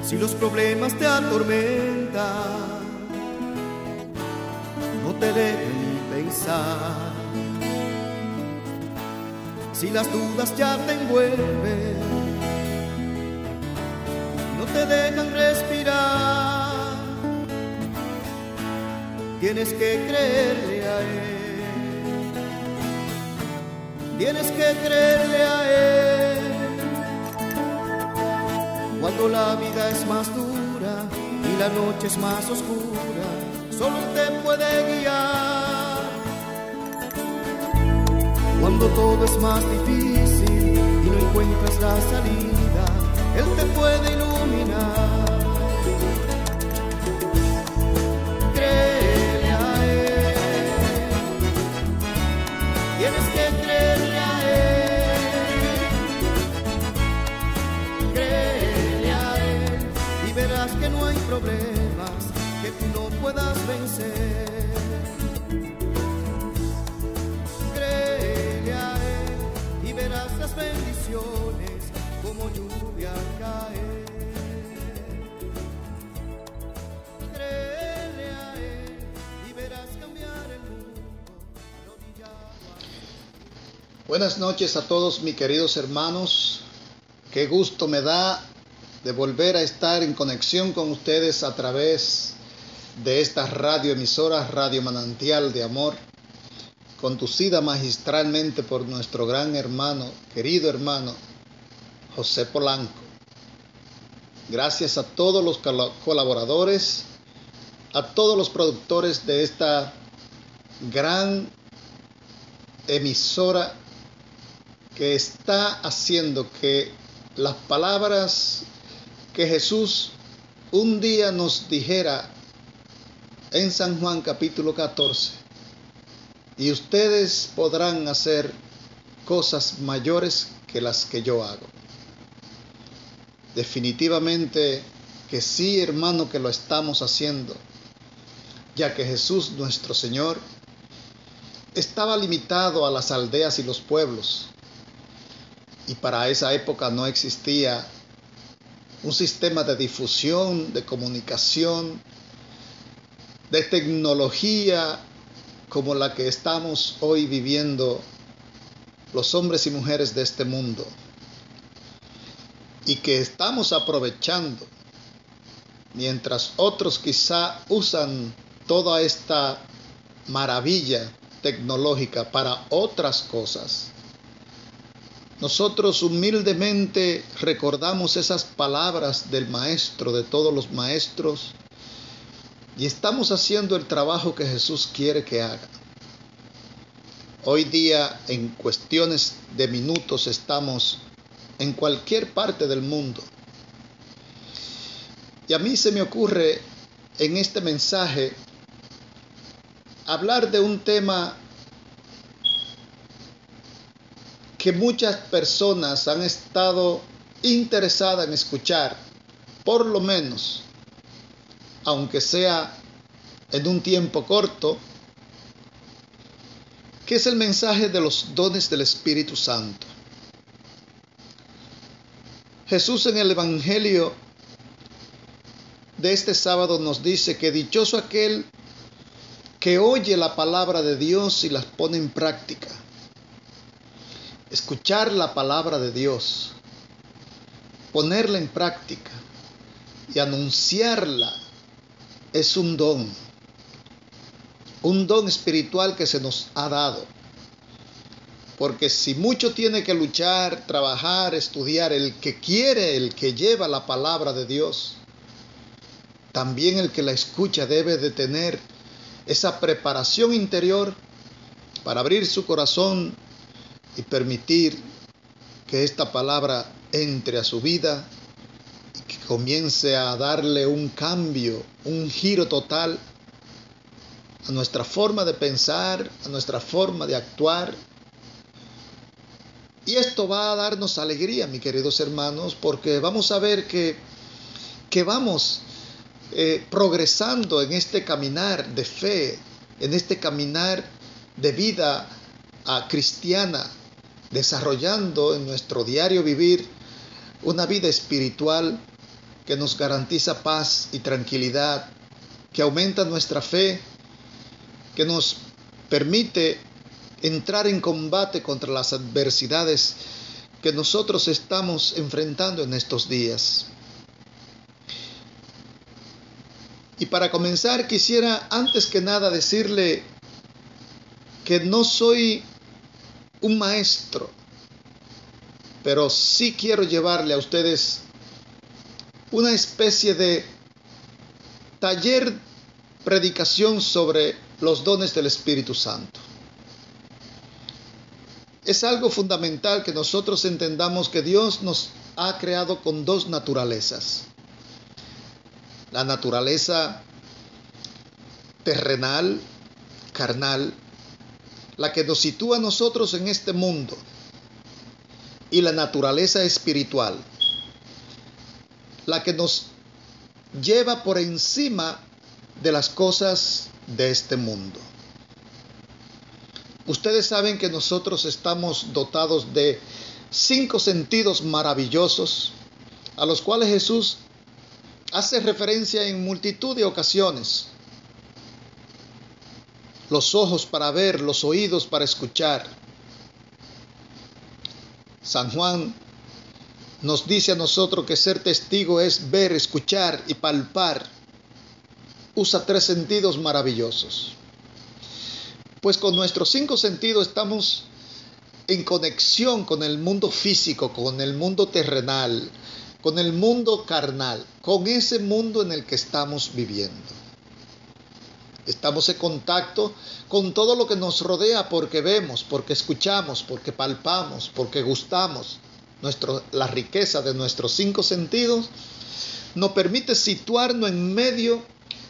Si los problemas te atormentan, no te dejen ni pensar. Si las dudas ya te envuelven, no te dejan respirar. Tienes que creerle a Él, tienes que creerle a Él. Cuando la vida es más dura y la noche es más oscura, solo Él te puede guiar. Cuando todo es más difícil y no encuentras la salida, Él te puede iluminar. Créele a Él, tienes que creerle a Él. Créele a Él y verás que no hay problemas que tú no puedas vencer. Las bendiciones como lluvia caer. Créele a Él y verás cambiar el mundo. Buenas noches a todos mis queridos hermanos. Qué gusto me da de volver a estar en conexión con ustedes a través de esta radioemisora, Radio Manantial de Amor, conducida magistralmente por nuestro gran hermano, querido hermano, José Polanco. Gracias a todos los colaboradores, a todos los productores de esta gran emisora que está haciendo que las palabras que Jesús un día nos dijera en San Juan capítulo 14, y ustedes podrán hacer cosas mayores que las que yo hago. Definitivamente que sí, hermano, que lo estamos haciendo, ya que Jesús nuestro Señor estaba limitado a las aldeas y los pueblos, y para esa época no existía un sistema de difusión, de comunicación, de tecnología como la que estamos hoy viviendo los hombres y mujeres de este mundo, y que estamos aprovechando, mientras otros quizá usan toda esta maravilla tecnológica para otras cosas. Nosotros humildemente recordamos esas palabras del Maestro de todos los maestros, y estamos haciendo el trabajo que Jesús quiere que haga. Hoy día, en cuestiones de minutos, estamos en cualquier parte del mundo. Y a mí se me ocurre en este mensaje hablar de un tema que muchas personas han estado interesadas en escuchar, por lo menos, aunque sea en un tiempo corto, que es el mensaje de los dones del Espíritu Santo. Jesús en el Evangelio de este sábado nos dice que dichoso aquel que oye la palabra de Dios y las pone en práctica. Escuchar la palabra de Dios, ponerla en práctica y anunciarla es un don espiritual que se nos ha dado. Porque si mucho tiene que luchar, trabajar, estudiar, el que quiere, el que lleva la palabra de Dios, también el que la escucha debe de tener esa preparación interior para abrir su corazón y permitir que esta palabra entre a su vida y que comience a darle un cambio, un giro total a nuestra forma de pensar, a nuestra forma de actuar. Y esto va a darnos alegría, mis queridos hermanos, porque vamos a ver que vamos progresando en este caminar de fe, en este caminar de vida cristiana, desarrollando en nuestro diario vivir una vida espiritual que nos garantiza paz y tranquilidad, que aumenta nuestra fe, que nos permite entrar en combate contra las adversidades que nosotros estamos enfrentando en estos días. Y para comenzar, quisiera antes que nada decirle que no soy un maestro, pero sí quiero llevarle a ustedes una especie de taller, predicación sobre los dones del Espíritu Santo. Es algo fundamental que nosotros entendamos que Dios nos ha creado con dos naturalezas. La naturaleza terrenal, carnal, la que nos sitúa a nosotros en este mundo, y la naturaleza espiritual, la que nos lleva por encima de las cosas de este mundo. Ustedes saben que nosotros estamos dotados de 5 sentidos maravillosos, a los cuales Jesús hace referencia en multitud de ocasiones. Los ojos para ver, los oídos para escuchar. San Juan nos dice a nosotros que ser testigo es ver, escuchar y palpar. Usa 3 sentidos maravillosos. Pues con nuestros 5 sentidos estamos en conexión con el mundo físico, con el mundo terrenal, con el mundo carnal, con ese mundo en el que estamos viviendo. Estamos en contacto con todo lo que nos rodea porque vemos, porque escuchamos, porque palpamos, porque gustamos. La riqueza de nuestros 5 sentidos nos permite situarnos en medio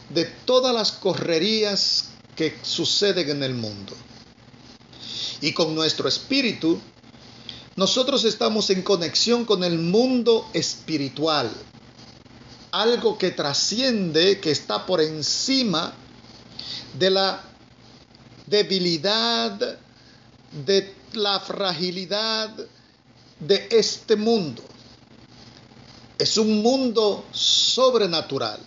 de todas las correrías que suceden en el mundo. Y con nuestro espíritu, nosotros estamos en conexión con el mundo espiritual, algo que trasciende, que está por encima de la debilidad, de la fragilidad de este mundo. Es un mundo sobrenatural.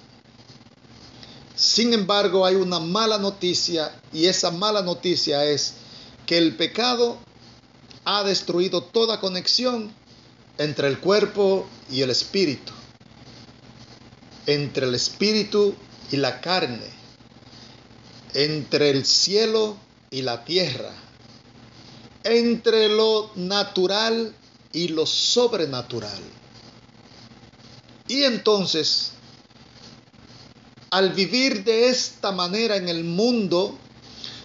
Sin embargo, hay una mala noticia, y esa mala noticia es que el pecado ha destruido toda conexión entre el cuerpo y el espíritu, entre el espíritu y la carne, entre el cielo y la tierra, entre lo natural y lo sobrenatural. Y entonces, al vivir de esta manera en el mundo,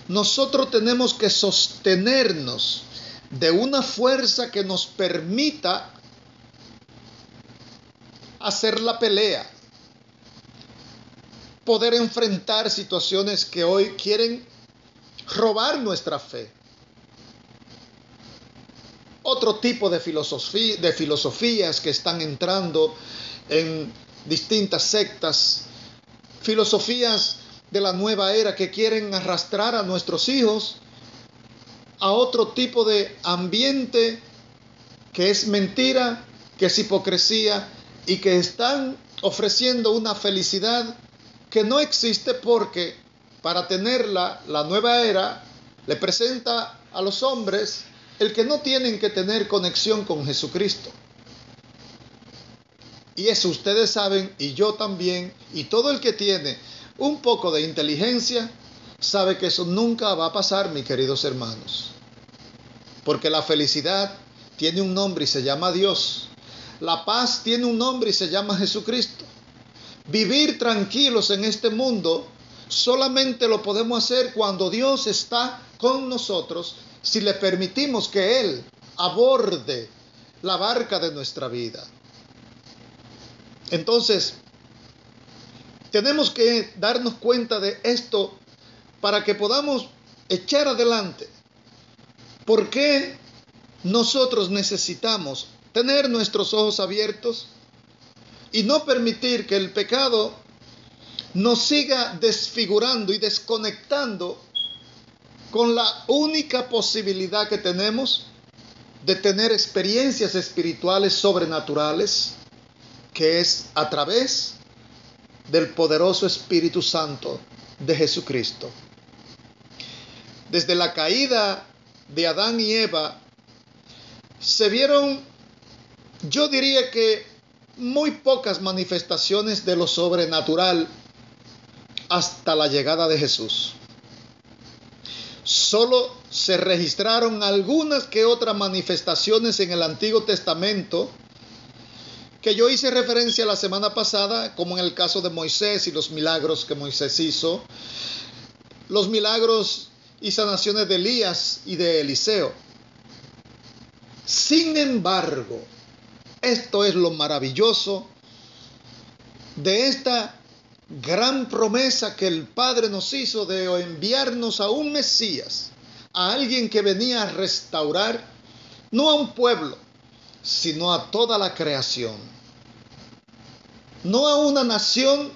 nosotros tenemos que sostenernos de una fuerza que nos permita hacer la pelea, poder enfrentar situaciones que hoy quieren robar nuestra fe. Otro tipo de filosofías que están entrando en distintas sectas, filosofías de la nueva era que quieren arrastrar a nuestros hijos a otro tipo de ambiente que es mentira, que es hipocresía, y que están ofreciendo una felicidad que no existe, porque para tenerla, la nueva era le presenta a los hombres el que no tienen que tener conexión con Jesucristo. Y eso ustedes saben, y yo también, y todo el que tiene un poco de inteligencia sabe que eso nunca va a pasar, mis queridos hermanos. Porque la felicidad tiene un nombre y se llama Dios. La paz tiene un nombre y se llama Jesucristo. Vivir tranquilos en este mundo solamente lo podemos hacer cuando Dios está con nosotros, si le permitimos que Él aborde la barca de nuestra vida. Entonces, tenemos que darnos cuenta de esto para que podamos echar adelante. ¿Por qué nosotros necesitamos tener nuestros ojos abiertos y no permitir que el pecado nos siga desfigurando y desconectando con la única posibilidad que tenemos de tener experiencias espirituales sobrenaturales, que es a través del poderoso Espíritu Santo de Jesucristo. Desde la caída de Adán y Eva, se vieron, yo diría que muy pocas manifestaciones de lo sobrenatural hasta la llegada de Jesús. Solo se registraron algunas que otras manifestaciones en el Antiguo Testamento, que yo hice referencia la semana pasada, como en el caso de Moisés y los milagros que Moisés hizo, los milagros y sanaciones de Elías y de Eliseo. Sin embargo, esto es lo maravilloso de esta gran promesa que el Padre nos hizo de enviarnos a un Mesías, a alguien que venía a restaurar no a un pueblo, sino a toda la creación. No a una nación,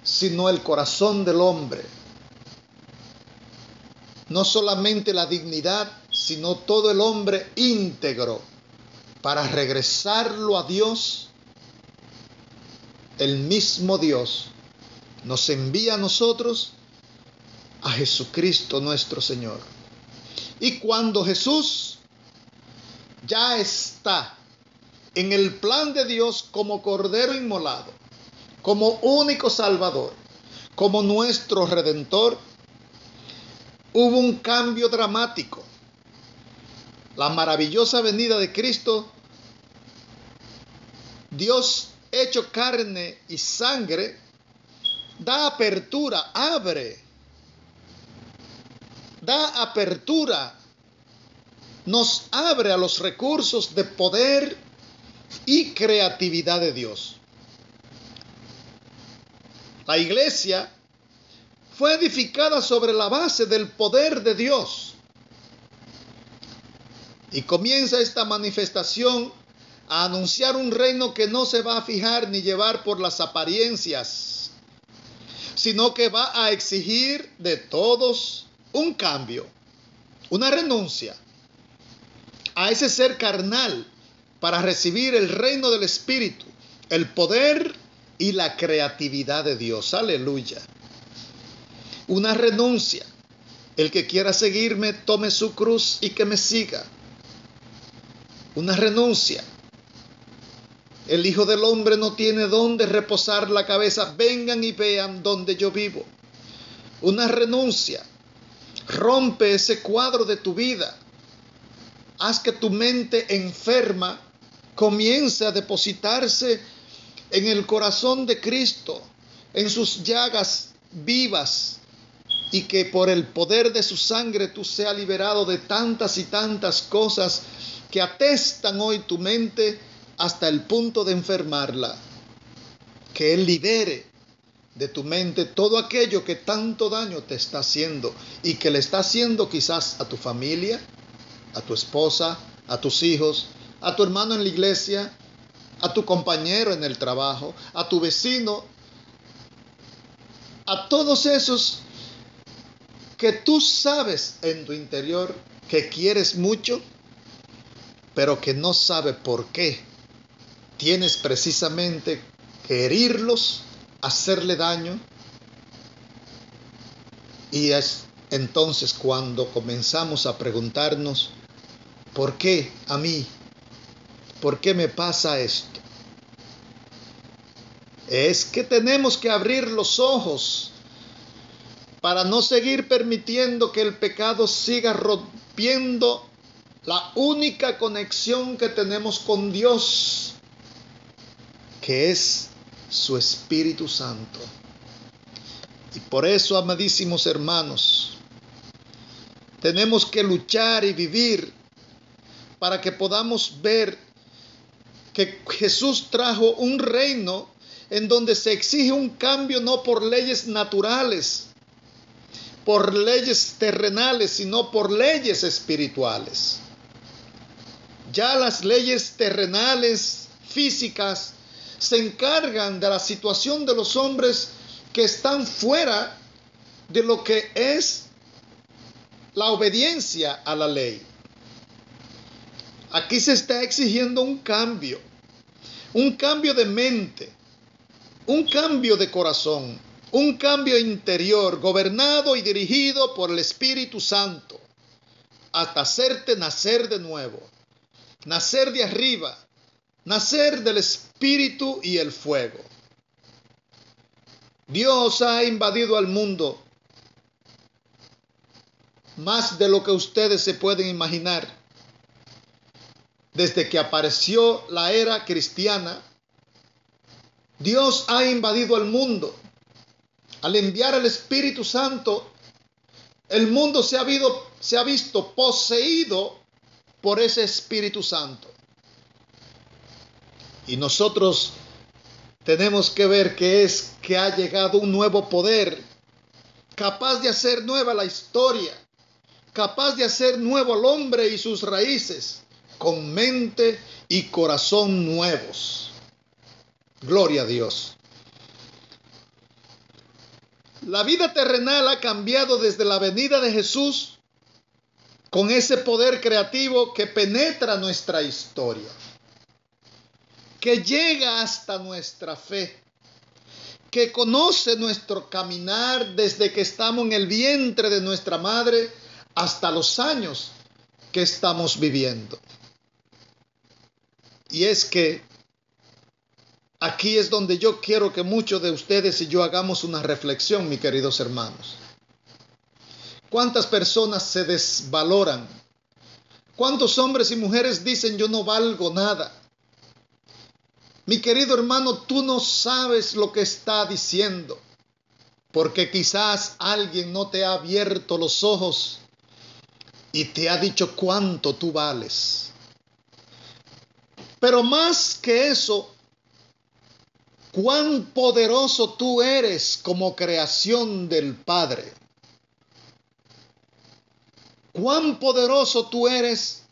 sino el corazón del hombre. No solamente la dignidad, sino todo el hombre íntegro, para regresarlo a Dios. El mismo Dios nos envía a nosotros a Jesucristo nuestro Señor. Y cuando Jesús ya está en el plan de Dios como Cordero inmolado, como único Salvador, como nuestro Redentor, hubo un cambio dramático. La maravillosa venida de Cristo, Dios hecho carne y sangre, da apertura, nos abre a los recursos de poder y creatividad de Dios. La iglesia fue edificada sobre la base del poder de Dios. Y comienza esta manifestación a anunciar un reino que no se va a fijar ni llevar por las apariencias, sino que va a exigir de todos un cambio, una renuncia a ese ser carnal para recibir el reino del Espíritu, el poder y la creatividad de Dios. Aleluya. Una renuncia. El que quiera seguirme, tome su cruz y que me siga. Una renuncia. El Hijo del Hombre no tiene dónde reposar la cabeza. Vengan y vean dónde yo vivo. Una renuncia. Rompe ese cuadro de tu vida. Haz que tu mente enferma comience a depositarse en el corazón de Cristo, en sus llagas vivas, y que por el poder de su sangre tú seas liberado de tantas y tantas cosas que atestan hoy tu mente hasta el punto de enfermarla. Que Él libere de tu mente todo aquello que tanto daño te está haciendo y que le está haciendo quizás a tu familia, a tu esposa, a tus hijos, a tu hermano en la iglesia, a tu compañero en el trabajo, a tu vecino, a todos esos que tú sabes en tu interior que quieres mucho, pero que no sabes por qué. Tienes precisamente que herirlos, hacerle daño, y es entonces cuando comenzamos a preguntarnos, ¿por qué a mí? ¿Por qué me pasa esto? Es que tenemos que abrir los ojos para no seguir permitiendo que el pecado siga rompiendo la única conexión que tenemos con Dios, que es su Espíritu Santo. Y por eso, amadísimos hermanos, tenemos que luchar y vivir para que podamos ver que Jesús trajo un reino en donde se exige un cambio no por leyes naturales, por leyes terrenales, sino por leyes espirituales. Ya las leyes terrenales, físicas, se encargan de la situación de los hombres que están fuera de lo que es la obediencia a la ley. Aquí se está exigiendo un cambio un cambio de mente, un cambio de corazón, un cambio interior gobernado y dirigido por el Espíritu Santo hasta hacerte nacer de nuevo, nacer de arriba, nacer del Espíritu y el fuego. Dios ha invadido al mundo más de lo que ustedes se pueden imaginar. Desde que apareció la era cristiana, Dios ha invadido al mundo. Al enviar el Espíritu Santo, el mundo se ha visto poseído por ese Espíritu Santo. Y nosotros tenemos que ver que ha llegado un nuevo poder, capaz de hacer nueva la historia, capaz de hacer nuevo al hombre y sus raíces, con mente y corazón nuevos. Gloria a Dios. La vida terrenal ha cambiado desde la venida de Jesús con ese poder creativo que penetra nuestra historia, que llega hasta nuestra fe, que conoce nuestro caminar desde que estamos en el vientre de nuestra madre hasta los años que estamos viviendo. Y es que aquí es donde yo quiero que muchos de ustedes y yo hagamos una reflexión, mis queridos hermanos. ¿Cuántas personas se desvaloran? ¿Cuántos hombres y mujeres dicen yo no valgo nada? Mi querido hermano, tú no sabes lo que está diciendo, porque quizás alguien no te ha abierto los ojos y te ha dicho cuánto tú vales. Pero más que eso, cuán poderoso tú eres como creación del Padre. Cuán poderoso tú eres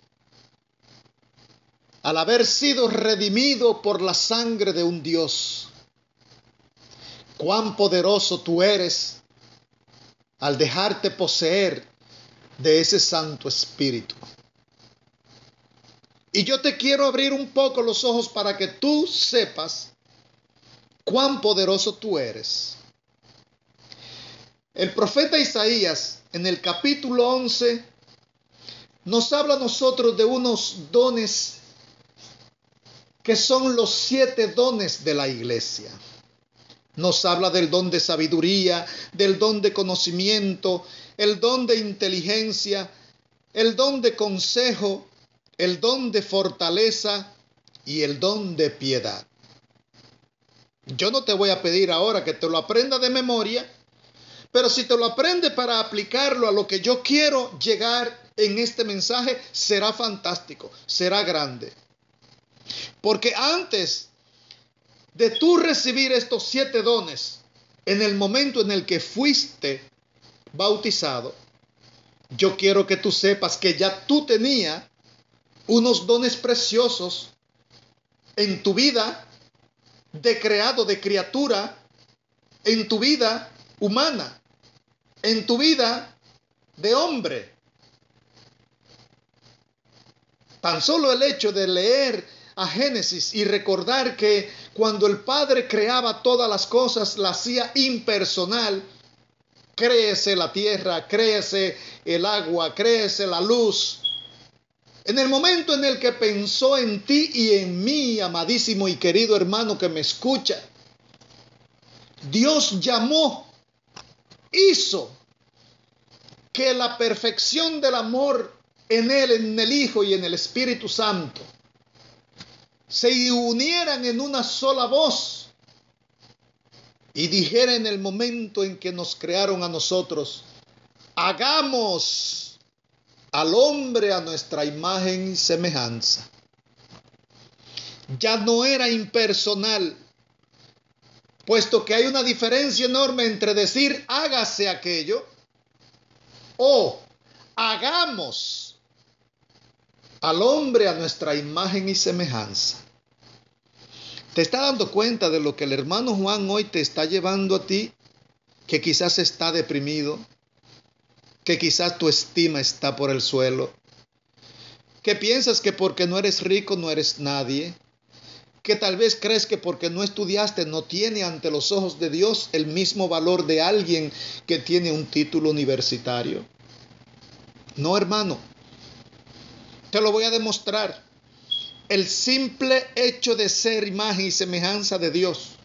al haber sido redimido por la sangre de un Dios. Cuán poderoso tú eres al dejarte poseer de ese Santo Espíritu. Y yo te quiero abrir un poco los ojos para que tú sepas cuán poderoso tú eres. El profeta Isaías, en el capítulo 11, nos habla a nosotros de unos dones que son los 7 dones de la iglesia. Nos habla del don de sabiduría, del don de conocimiento, el don de inteligencia, el don de consejo, el don de fortaleza y el don de piedad. Yo no te voy a pedir ahora que te lo aprendas de memoria, pero si te lo aprendes para aplicarlo a lo que yo quiero llegar en este mensaje, será fantástico, será grande. Porque antes de tú recibir estos 7 dones, en el momento en el que fuiste bautizado, yo quiero que tú sepas que ya tú tenías unos dones preciosos en tu vida de creado, de criatura, en tu vida humana, en tu vida de hombre. Tan solo el hecho de leer a Génesis y recordar que cuando el Padre creaba todas las cosas, la hacía impersonal. Créese la tierra, créese el agua, créese la luz. En el momento en el que pensó en ti y en mí, amadísimo y querido hermano que me escucha, Dios llamó, hizo que la perfección del amor en Él, en el Hijo y en el Espíritu Santo se unieran en una sola voz y dijera en el momento en que nos crearon a nosotros: hagamos al hombre a nuestra imagen y semejanza. Ya no era impersonal, puesto que hay una diferencia enorme entre decir hágase aquello o hagamos al hombre a nuestra imagen y semejanza. ¿Te estás dando cuenta de lo que el hermano Juan hoy te está llevando a ti? Que quizás está deprimido, que quizás tu estima está por el suelo, que piensas que porque no eres rico no eres nadie, que tal vez crees que porque no estudiaste no tiene ante los ojos de Dios el mismo valor de alguien que tiene un título universitario. No, hermano, te lo voy a demostrar. El simple hecho de ser imagen y semejanza de Dios.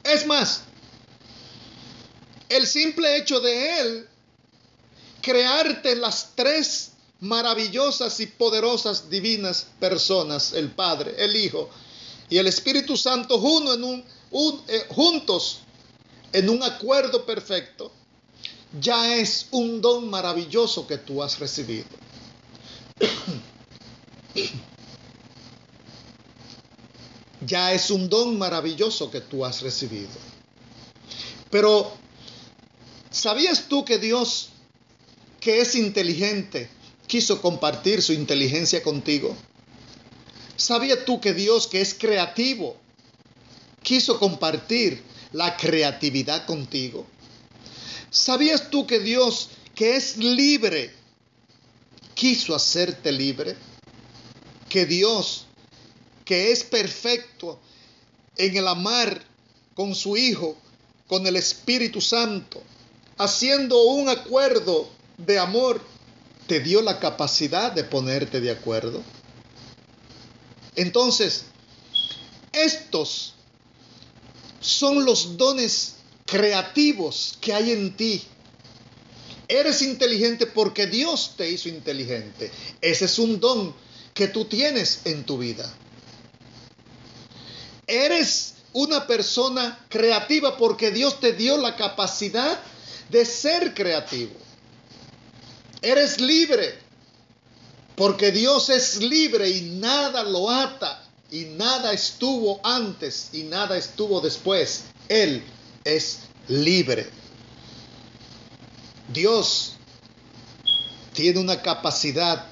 Es más, el simple hecho de Él crearte las tres maravillosas y poderosas divinas personas, el Padre, el Hijo y el Espíritu Santo, juntos en un acuerdo perfecto, ya es un don maravilloso que tú has recibido. Ya es un don maravilloso que tú has recibido. Pero, ¿sabías tú que Dios, que es inteligente, quiso compartir su inteligencia contigo? ¿Sabías tú que Dios, que es creativo, quiso compartir la creatividad contigo? ¿Sabías tú que Dios, que es libre, quiso hacerte libre? Que Dios, que es perfecto en el amar con su Hijo, con el Espíritu Santo, haciendo un acuerdo de amor, te dio la capacidad de ponerte de acuerdo. Entonces, estos son los dones creativos que hay en ti. Eres inteligente porque Dios te hizo inteligente. Ese es un don que tú tienes en tu vida. Eres una persona creativa porque Dios te dio la capacidad de ser creativo. Eres libre porque Dios es libre y nada lo ata y nada estuvo antes y nada estuvo después. Él es libre. Dios tiene una capacidad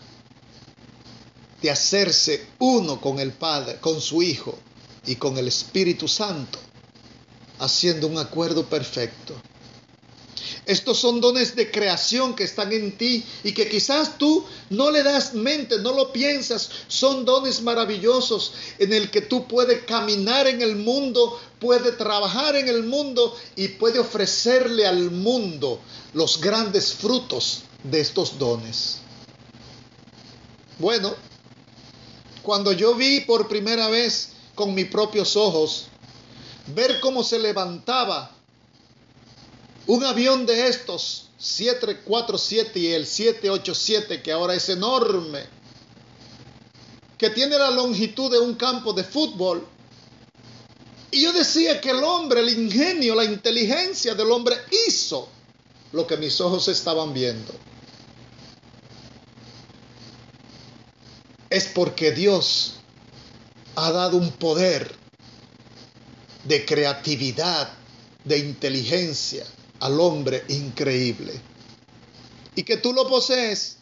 de hacerse uno con el Padre, con su Hijo y con el Espíritu Santo, haciendo un acuerdo perfecto. Estos son dones de creación que están en ti y que quizás tú no le das mente, no lo piensas. Son dones maravillosos en el que tú puedes caminar en el mundo, puedes trabajar en el mundo y puedes ofrecerle al mundo los grandes frutos de estos dones. Bueno, cuando yo vi por primera vez con mis propios ojos, ver cómo se levantaba un avión de estos, 747 y el 787, que ahora es enorme, que tiene la longitud de un campo de fútbol. Y yo decía que el hombre, el ingenio, la inteligencia del hombre hizo lo que mis ojos estaban viendo. Es porque Dios ha dado un poder de creatividad, de inteligencia al hombre increíble. Y que tú lo posees,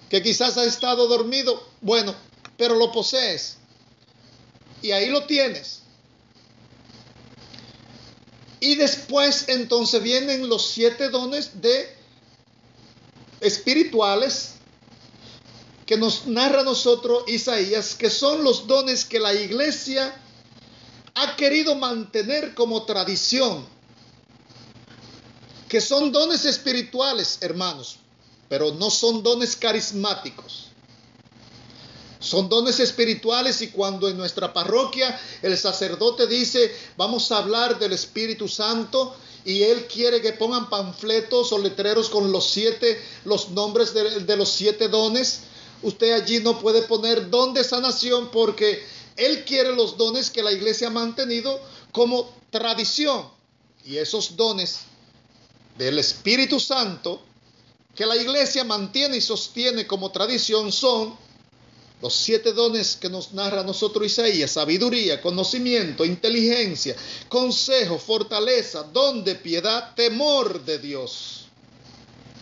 que quizás has estado dormido, bueno, pero lo posees. Y ahí lo tienes. Y después entonces vienen los 7 dones de espirituales que nos narra a nosotros Isaías, que son los dones que la iglesia ha querido mantener como tradición, que son dones espirituales, hermanos, pero no son dones carismáticos. Son dones espirituales, y cuando en nuestra parroquia el sacerdote dice vamos a hablar del Espíritu Santo y él quiere que pongan panfletos o letreros con los nombres de los 7 dones, usted allí no puede poner don de sanación porque él quiere los dones que la iglesia ha mantenido como tradición. Y esos dones del Espíritu Santo que la iglesia mantiene y sostiene como tradición son los 7 dones que nos narra a nosotros Isaías: sabiduría, conocimiento, inteligencia, consejo, fortaleza, don de piedad, temor de Dios.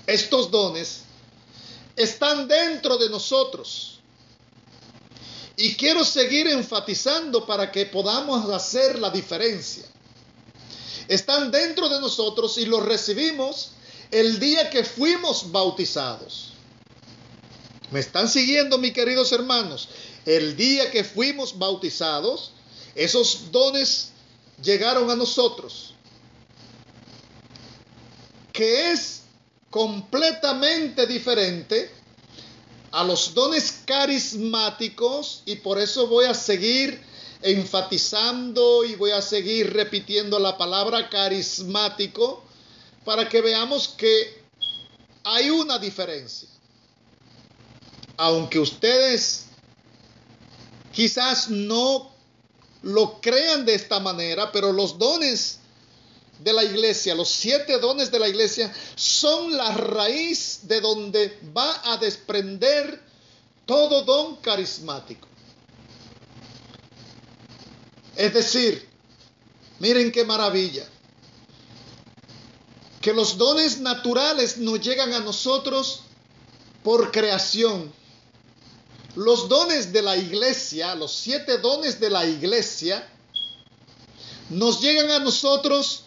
Estos dones están dentro de nosotros. Y quiero seguir enfatizando para que podamos hacer la diferencia. Están dentro de nosotros y los recibimos el día que fuimos bautizados. ¿Me están siguiendo, mis queridos hermanos? El día que fuimos bautizados, esos dones llegaron a nosotros, que es completamente diferente a los dones carismáticos, y por eso voy a seguir enfatizando y voy a seguir repitiendo la palabra carismático para que veamos que hay una diferencia. Aunque ustedes quizás no lo crean de esta manera, pero los dones de la iglesia, los 7 dones de la iglesia, son la raíz de donde va a desprender todo don carismático. Es decir, miren qué maravilla, que los dones naturales nos llegan a nosotros por creación. Los dones de la iglesia, los 7 dones de la iglesia, nos llegan a nosotros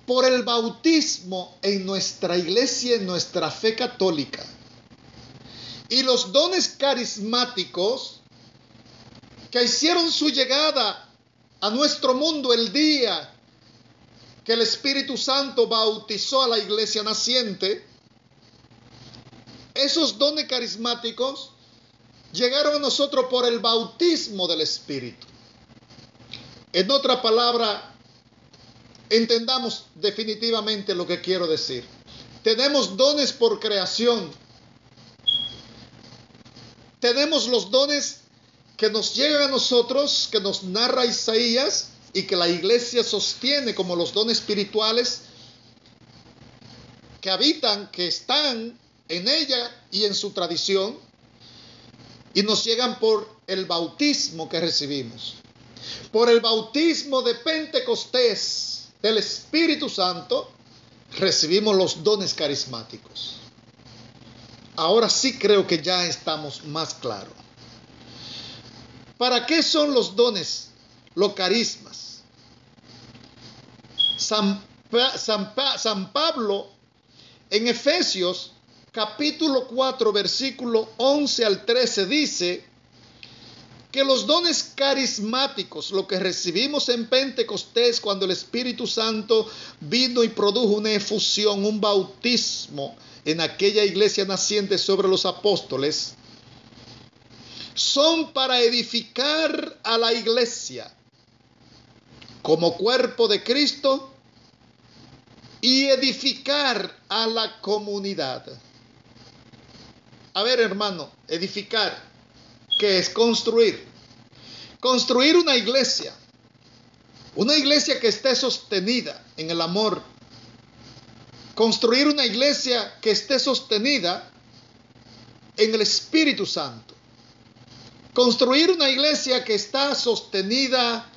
por el bautismo en nuestra iglesia, en nuestra fe católica. Y los dones carismáticos que hicieron su llegada a nuestro mundo el día que el Espíritu Santo bautizó a la iglesia naciente, esos dones carismáticos llegaron a nosotros por el bautismo del Espíritu. En otra palabra, entendamos definitivamente lo que quiero decir. Tenemos dones por creación. Tenemos los dones que nos llegan a nosotros, que nos narra Isaías y que la iglesia sostiene como los dones espirituales que habitan, que están en ella y en su tradición, y nos llegan por el bautismo que recibimos. Por el bautismo de Pentecostés del Espíritu Santo, recibimos los dones carismáticos. Ahora sí creo que ya estamos más claros. ¿Para qué son los dones, los carismas? San Pablo en Efesios capítulo 4 versículo 11 al 13 dice que los dones carismáticos, lo que recibimos en Pentecostés cuando el Espíritu Santo vino y produjo una efusión, un bautismo en aquella iglesia naciente sobre los apóstoles, son para edificar a la iglesia como cuerpo de Cristo y edificar a la comunidad. A ver, hermano, edificar, ¿qué es? Construir. Construir una iglesia que esté sostenida en el amor. Construir una iglesia que esté sostenida en el Espíritu Santo. Construir una iglesia que está sostenida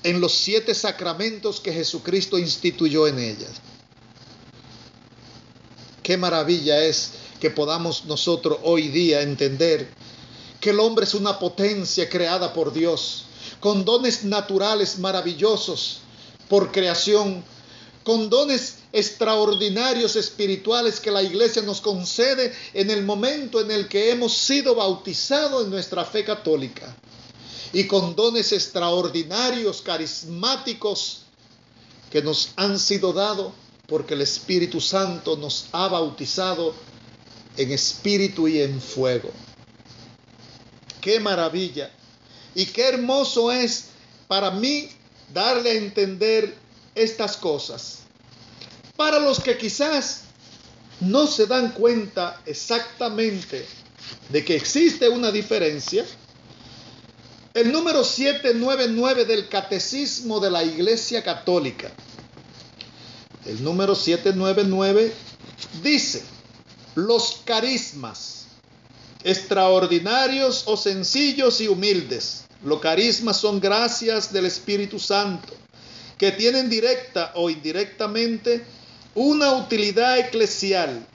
en los 7 sacramentos que Jesucristo instituyó en ellas. Qué maravilla es que podamos nosotros hoy día entender que el hombre es una potencia creada por Dios, con dones naturales maravillosos por creación, con dones extraordinarios espirituales que la iglesia nos concede en el momento en el que hemos sido bautizados en nuestra fe católica, y con dones extraordinarios, carismáticos, que nos han sido dados porque el Espíritu Santo nos ha bautizado en espíritu y en fuego. ¡Qué maravilla! Y qué hermoso es para mí darle a entender estas cosas. Para los que quizás no se dan cuenta exactamente de que existe una diferencia, el número 799 del Catecismo de la Iglesia Católica, el número 799 dice: los carismas, extraordinarios o sencillos y humildes. Los carismas son gracias del Espíritu Santo que tienen directa o indirectamente una utilidad eclesial.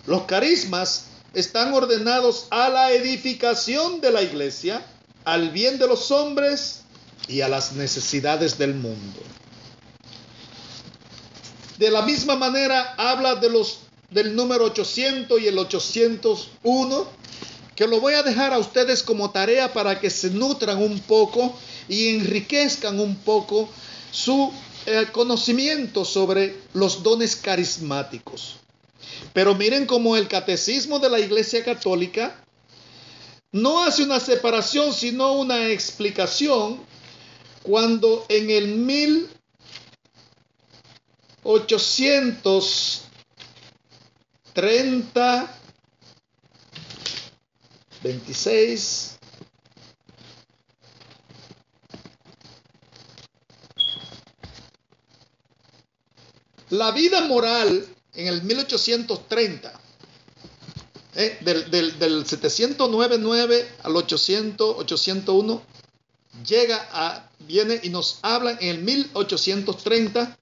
Los carismas están ordenados a la edificación de la iglesia, al bien de los hombres y a las necesidades del mundo. De la misma manera habla de los del número 800 y el 801, que lo voy a dejar a ustedes como tarea para que se nutran un poco y enriquezcan un poco su conocimiento sobre los dones carismáticos. Pero miren cómo el catecismo de la Iglesia Católica no hace una separación, sino una explicación, cuando en el 1830, 26, la vida moral en el 1830, del 709 al 801, viene y nos habla en el 1830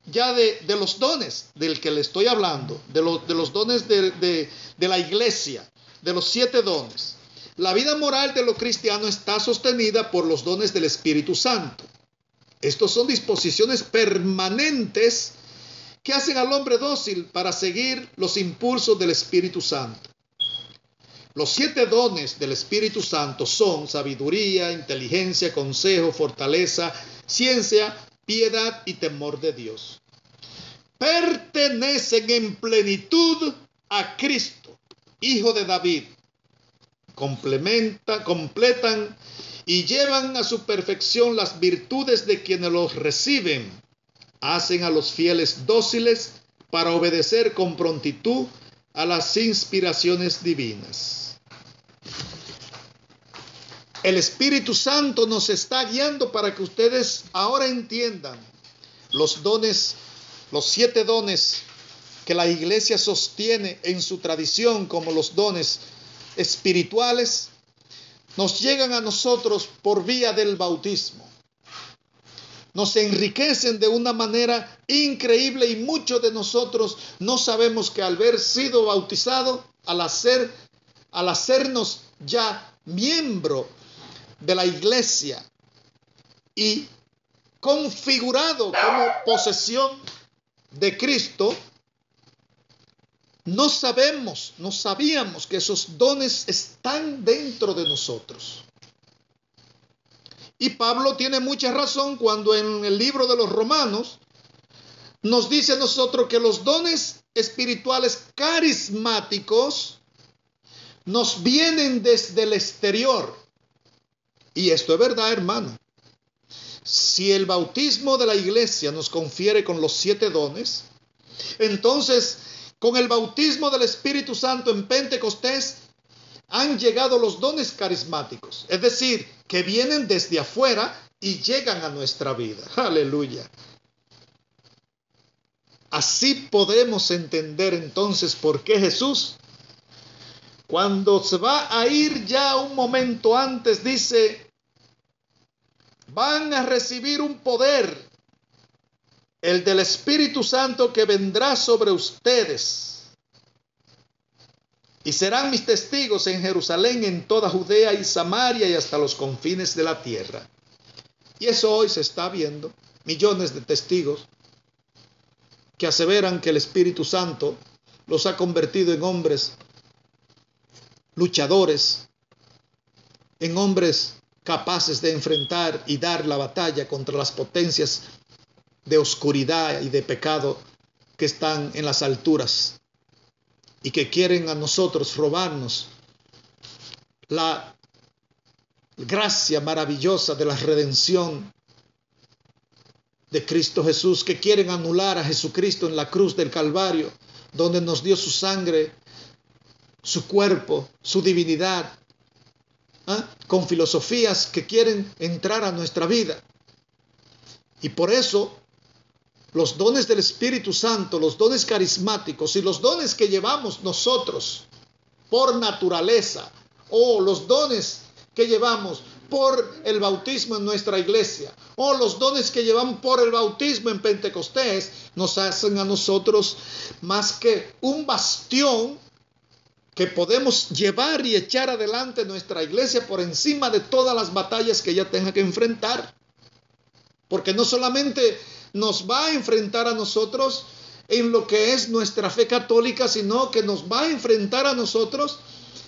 ya de los dones del que le estoy hablando, de los dones de la iglesia, de los 7 dones. La vida moral de los cristianos está sostenida por los dones del Espíritu Santo. Estos son disposiciones permanentes que hacen al hombre dócil para seguir los impulsos del Espíritu Santo. Los 7 dones del Espíritu Santo son sabiduría, inteligencia, consejo, fortaleza, ciencia, piedad y temor de Dios. Pertenecen en plenitud a Cristo, Hijo de David. Completan y llevan a su perfección las virtudes de quienes los reciben. Hacen a los fieles dóciles para obedecer con prontitud a las inspiraciones divinas. El Espíritu Santo nos está guiando para que ustedes ahora entiendan los dones, los 7 dones que la iglesia sostiene en su tradición como los dones espirituales. Nos llegan a nosotros por vía del bautismo. Nos enriquecen de una manera increíble y muchos de nosotros no sabemos que al haber sido bautizado, al hacernos ya miembro de la iglesia y configurado como posesión de Cristo, no sabíamos que esos dones están dentro de nosotros. Y Pablo tiene mucha razón cuando en el libro de los Romanos nos dice a nosotros que los dones espirituales carismáticos nos vienen desde el exterior. Y esto es verdad, hermano. Si el bautismo de la iglesia nos confiere con los 7 dones, entonces con el bautismo del Espíritu Santo en Pentecostés han llegado los dones carismáticos, es decir, que vienen desde afuera y llegan a nuestra vida. Aleluya. Así podemos entender entonces por qué Jesús, cuando se va a ir ya un momento antes, dice: van a recibir un poder, el del Espíritu Santo, que vendrá sobre ustedes. Y serán mis testigos en Jerusalén, en toda Judea y Samaria y hasta los confines de la tierra. Y eso hoy se está viendo. Millones de testigos que aseveran que el Espíritu Santo los ha convertido en hombres luchadores, en hombres capaces de enfrentar y dar la batalla contra las potencias de oscuridad y de pecado que están en las alturas y que quieren a nosotros robarnos la gracia maravillosa de la redención de Cristo Jesús, que quieren anular a Jesucristo en la cruz del Calvario, donde nos dio su sangre, su cuerpo, su divinidad, con filosofías que quieren entrar a nuestra vida. Y por eso los dones del Espíritu Santo, los dones carismáticos y los dones que llevamos nosotros por naturaleza, o los dones que llevamos por el bautismo en nuestra iglesia, o los dones que llevamos por el bautismo en Pentecostés, nos hacen a nosotros más que un bastión que podemos llevar y echar adelante nuestra iglesia por encima de todas las batallas que ella tenga que enfrentar. Porque no solamente nos va a enfrentar a nosotros en lo que es nuestra fe católica, sino que nos va a enfrentar a nosotros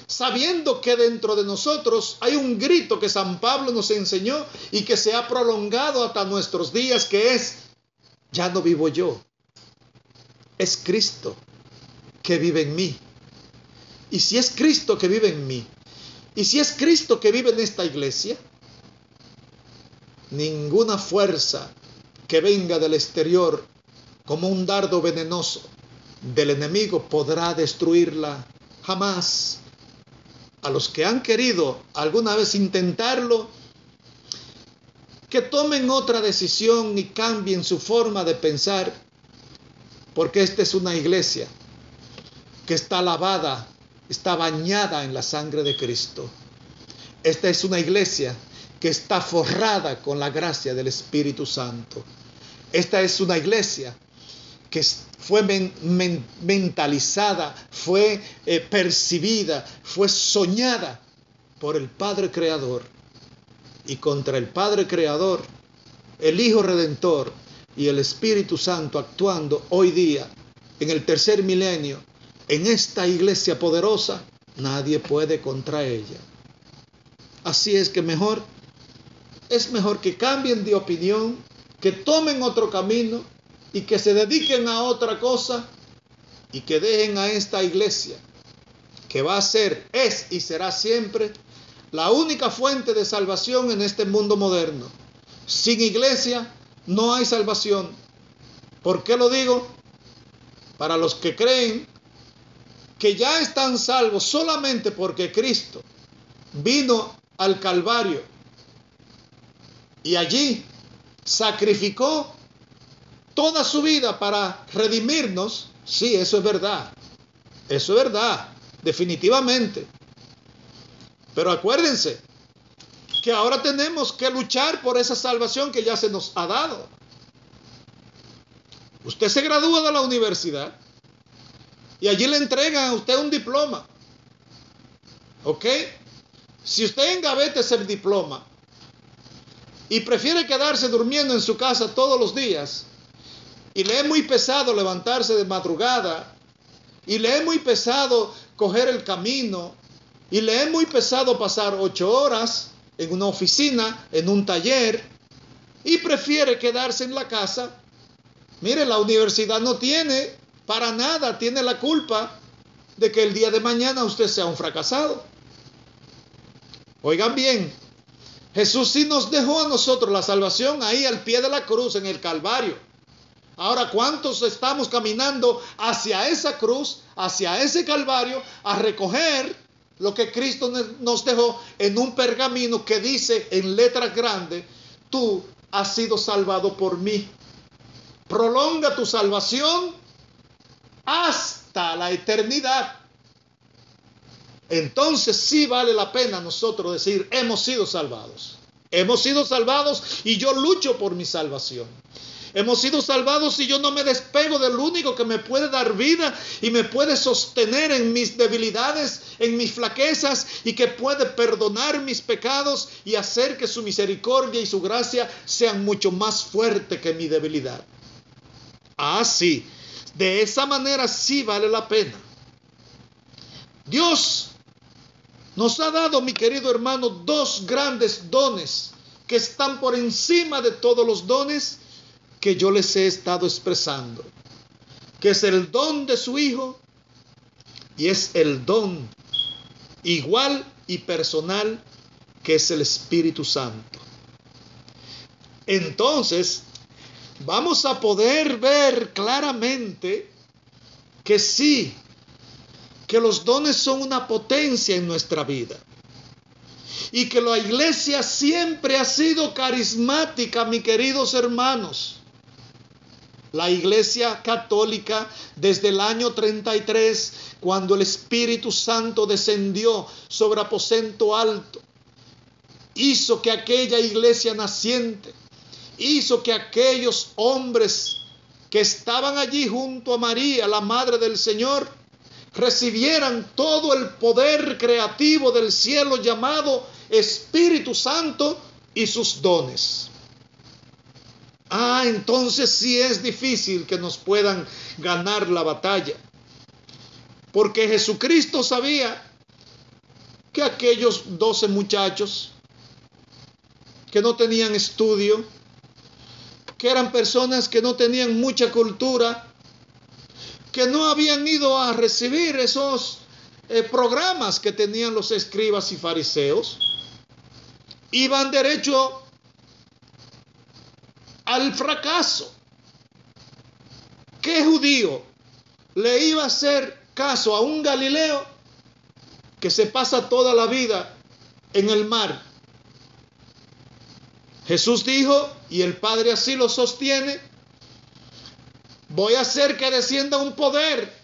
sabiendo que dentro de nosotros hay un grito que San Pablo nos enseñó y que se ha prolongado hasta nuestros días, que es: ya no vivo yo, es Cristo que vive en mí. Y si es Cristo que vive en mí, y si es Cristo que vive en esta iglesia, ninguna fuerza que venga del exterior como un dardo venenoso del enemigo podrá destruirla jamás. A los que han querido alguna vez intentarlo, que tomen otra decisión y cambien su forma de pensar, porque esta es una iglesia que está lavada, está bañada en la sangre de Cristo. Esta es una iglesia que está forrada con la gracia del Espíritu Santo. Esta es una iglesia que fue mentalizada, fue percibida, fue soñada por el Padre Creador. Y contra el Padre Creador, el Hijo Redentor y el Espíritu Santo actuando hoy día, en el tercer milenio, en esta iglesia poderosa, nadie puede contra ella. Así es que es mejor que cambien de opinión, que tomen otro camino y que se dediquen a otra cosa y que dejen a esta iglesia, que va a ser, es y será siempre la única fuente de salvación en este mundo moderno. Sin iglesia no hay salvación. ¿Por qué lo digo? Para los que creen que ya están salvos solamente porque Cristo vino al Calvario y allí sacrificó toda su vida para redimirnos. Sí, eso es verdad. Eso es verdad, definitivamente. Pero acuérdense que ahora tenemos que luchar por esa salvación que ya se nos ha dado. Usted se gradúa de la universidad y allí le entregan a usted un diploma. ¿Ok? Si usted engaveta ese diploma y prefiere quedarse durmiendo en su casa todos los días, y le es muy pesado levantarse de madrugada, y le es muy pesado coger el camino, y le es muy pesado pasar 8 horas en una oficina, en un taller, y prefiere quedarse en la casa, mire, la universidad no tiene para nada, tiene la culpa de que el día de mañana usted sea un fracasado. Oigan bien, Jesús sí nos dejó a nosotros la salvación ahí al pie de la cruz, en el Calvario. Ahora, ¿cuántos estamos caminando hacia esa cruz, hacia ese Calvario, a recoger lo que Cristo nos dejó en un pergamino que dice en letras grandes: tú has sido salvado por mí? Prolonga tu salvación hasta la eternidad. Entonces sí vale la pena nosotros decir: hemos sido salvados. Hemos sido salvados y yo lucho por mi salvación. Hemos sido salvados y yo no me despego del único que me puede dar vida y me puede sostener en mis debilidades, en mis flaquezas, y que puede perdonar mis pecados y hacer que su misericordia y su gracia sean mucho más fuertes que mi debilidad. Ah, sí, de esa manera sí vale la pena. Dios nos ha dado, mi querido hermano, 2 grandes dones que están por encima de todos los dones que yo les he estado expresando, que es el don de su Hijo y es el don igual y personal que es el Espíritu Santo. Entonces, vamos a poder ver claramente que sí, que los dones son una potencia en nuestra vida y que la iglesia siempre ha sido carismática, mis queridos hermanos. La iglesia católica, desde el año 33, cuando el Espíritu Santo descendió sobre aposento alto, hizo que aquella iglesia naciente, hizo que aquellos hombres que estaban allí junto a María, la Madre del Señor, recibieran todo el poder creativo del cielo llamado Espíritu Santo y sus dones. entonces sí es difícil que nos puedan ganar la batalla. Porque Jesucristo sabía que aquellos 12 muchachos que no tenían estudio, que eran personas que no tenían mucha cultura, que no habían ido a recibir esos programas que tenían los escribas y fariseos, iban derecho al fracaso. ¿Qué judío le iba a hacer caso a un Galileo que se pasa toda la vida en el mar? Jesús dijo, y el Padre así lo sostiene: voy a hacer que descienda un poder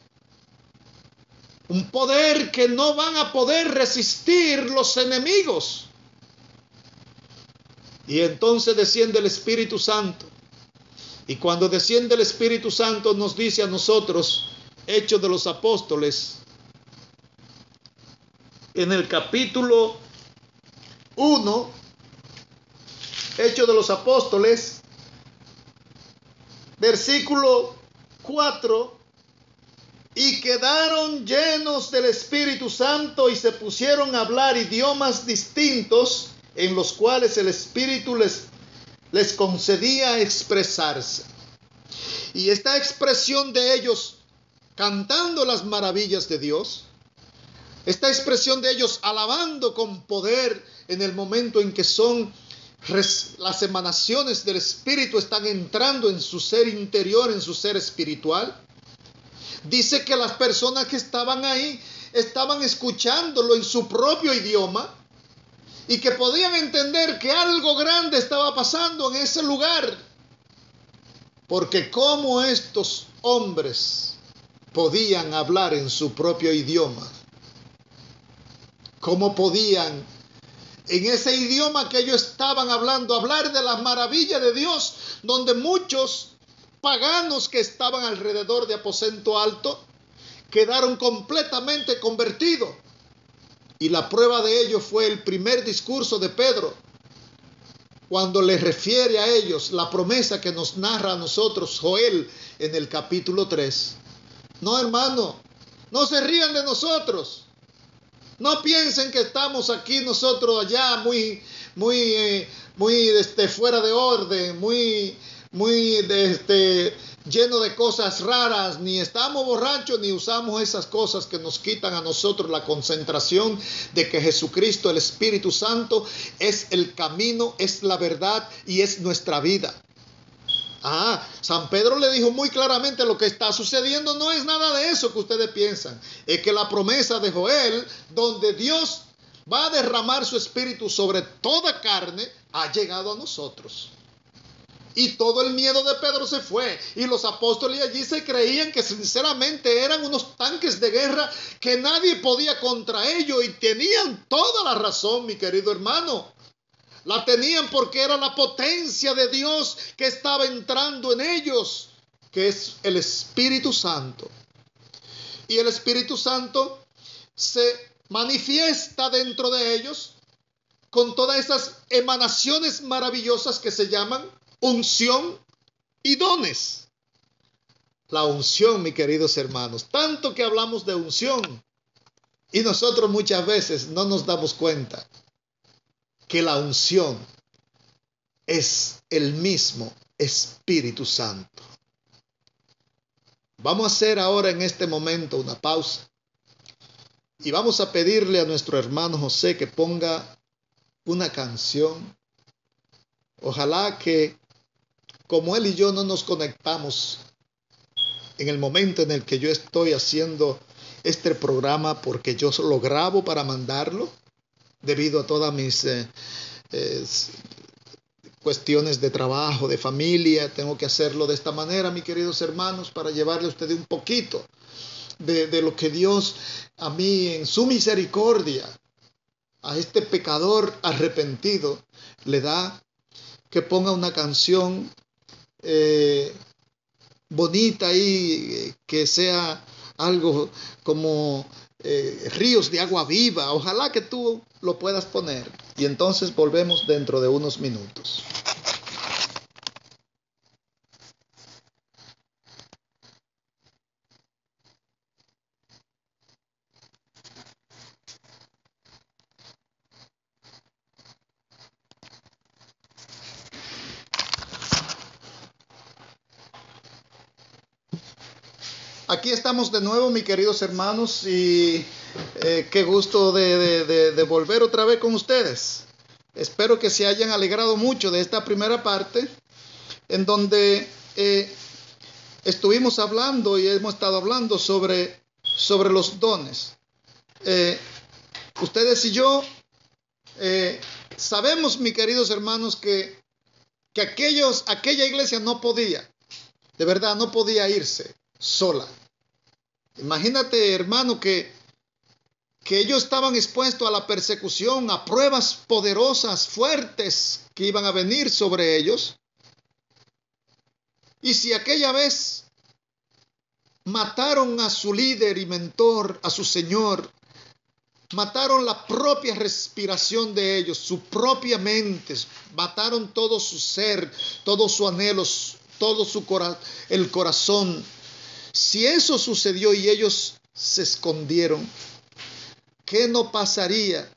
que no van a poder resistir los enemigos. Y entonces desciende el Espíritu Santo. Y cuando desciende el Espíritu Santo nos dice a nosotros, Hechos de los Apóstoles, en el capítulo 1, Hechos de los Apóstoles, versículo 4, y quedaron llenos del Espíritu Santo y se pusieron a hablar idiomas distintos en los cuales el Espíritu les concedía expresarse. Y esta expresión de ellos cantando las maravillas de Dios, esta expresión de ellos alabando con poder en el momento en que las emanaciones del Espíritu están entrando en su ser interior, en su ser espiritual, dice que las personas que estaban ahí estaban escuchándolo en su propio idioma y que podían entender que algo grande estaba pasando en ese lugar. Porque cómo estos hombres podían hablar en su propio idioma, cómo podían en ese idioma que ellos estaban hablando hablar de las maravillas de Dios, donde muchos paganos que estaban alrededor de Aposento Alto quedaron completamente convertidos. Y la prueba de ello fue el primer discurso de Pedro, cuando les refiere a ellos la promesa que nos narra a nosotros Joel en el capítulo 3. No, hermano, no se rían de nosotros. No piensen que estamos aquí nosotros allá muy fuera de orden, muy lleno de cosas raras, ni estamos borrachos, ni usamos esas cosas que nos quitan a nosotros la concentración de que Jesucristo, el Espíritu Santo, es el camino, es la verdad y es nuestra vida. San Pedro le dijo muy claramente: lo que está sucediendo no es nada de eso que ustedes piensan, es que la promesa de Joel, donde Dios va a derramar su Espíritu sobre toda carne, ha llegado a nosotros. Y todo el miedo de Pedro se fue. Y los apóstoles allí se creían que sinceramente eran unos tanques de guerra que nadie podía contra ellos. Y tenían toda la razón, mi querido hermano. La tenían porque era la potencia de Dios que estaba entrando en ellos, que es el Espíritu Santo. Y el Espíritu Santo se manifiesta dentro de ellos con todas esas emanaciones maravillosas que se llaman unción y dones. La unción, mis queridos hermanos, tanto que hablamos de unción y nosotros muchas veces no nos damos cuenta que la unción es el mismo Espíritu Santo. Vamos a hacer ahora en este momento una pausa y vamos a pedirle a nuestro hermano José que ponga una canción. Ojalá que, como él y yo no nos conectamos en el momento en el que yo estoy haciendo este programa, porque yo lo grabo para mandarlo, debido a todas mis cuestiones de trabajo, de familia, tengo que hacerlo de esta manera, mis queridos hermanos, para llevarle a ustedes un poquito de lo que Dios a mí, en su misericordia, a este pecador arrepentido, le da, que ponga una canción bonita y que sea algo como ríos de agua viva. Ojalá que tú lo puedas poner y entonces volvemos dentro de unos minutos. Aquí estamos de nuevo, mis queridos hermanos, y qué gusto de volver otra vez con ustedes. Espero que se hayan alegrado mucho de esta primera parte, en donde estuvimos hablando y hemos estado hablando sobre los dones. Ustedes y yo sabemos, mis queridos hermanos, que aquella iglesia no podía, de verdad, no podía irse sola. Imagínate, hermano, que ellos estaban expuestos a la persecución, a pruebas poderosas, fuertes, que iban a venir sobre ellos. Y si aquella vez mataron a su líder y mentor, a su Señor, mataron la propia respiración de ellos, su propia mente, mataron todo su ser, todo su anhelo, todo el corazón. Si eso sucedió y ellos se escondieron, ¿qué no pasaría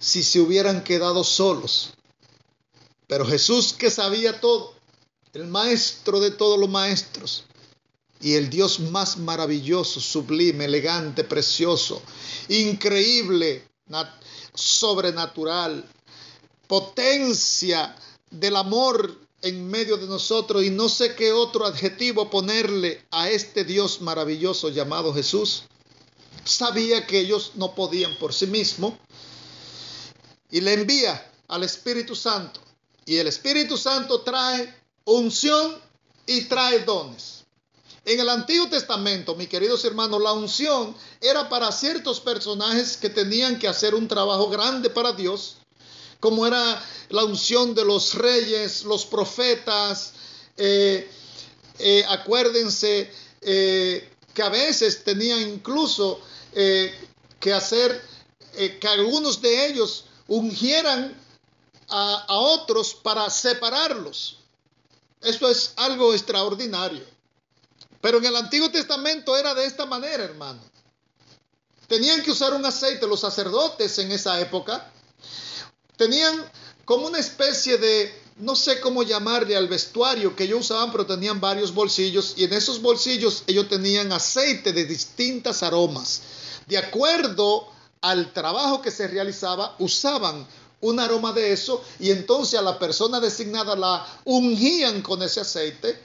si se hubieran quedado solos? Pero Jesús, que sabía todo, el maestro de todos los maestros, y el Dios más maravilloso, sublime, elegante, precioso, increíble, sobrenatural, potencia del amor en medio de nosotros, y no sé qué otro adjetivo ponerle a este Dios maravilloso llamado Jesús, sabía que ellos no podían por sí mismos, y le envía al Espíritu Santo, y el Espíritu Santo trae unción y trae dones. En el Antiguo Testamento, mis queridos hermanos, la unción era para ciertos personajes que tenían que hacer un trabajo grande para Dios, como era la unción de los reyes, los profetas. Acuérdense que a veces tenían incluso que hacer que algunos de ellos ungieran a otros para separarlos. Esto es algo extraordinario. Pero en el Antiguo Testamento era de esta manera, hermano. Tenían que usar un aceite. Los sacerdotes en esa época tenían como una especie de, no sé cómo llamarle al vestuario que ellos usaban, pero tenían varios bolsillos, y en esos bolsillos ellos tenían aceite de distintas aromas. De acuerdo al trabajo que se realizaba, usaban un aroma de eso, y entonces a la persona designada la ungían con ese aceite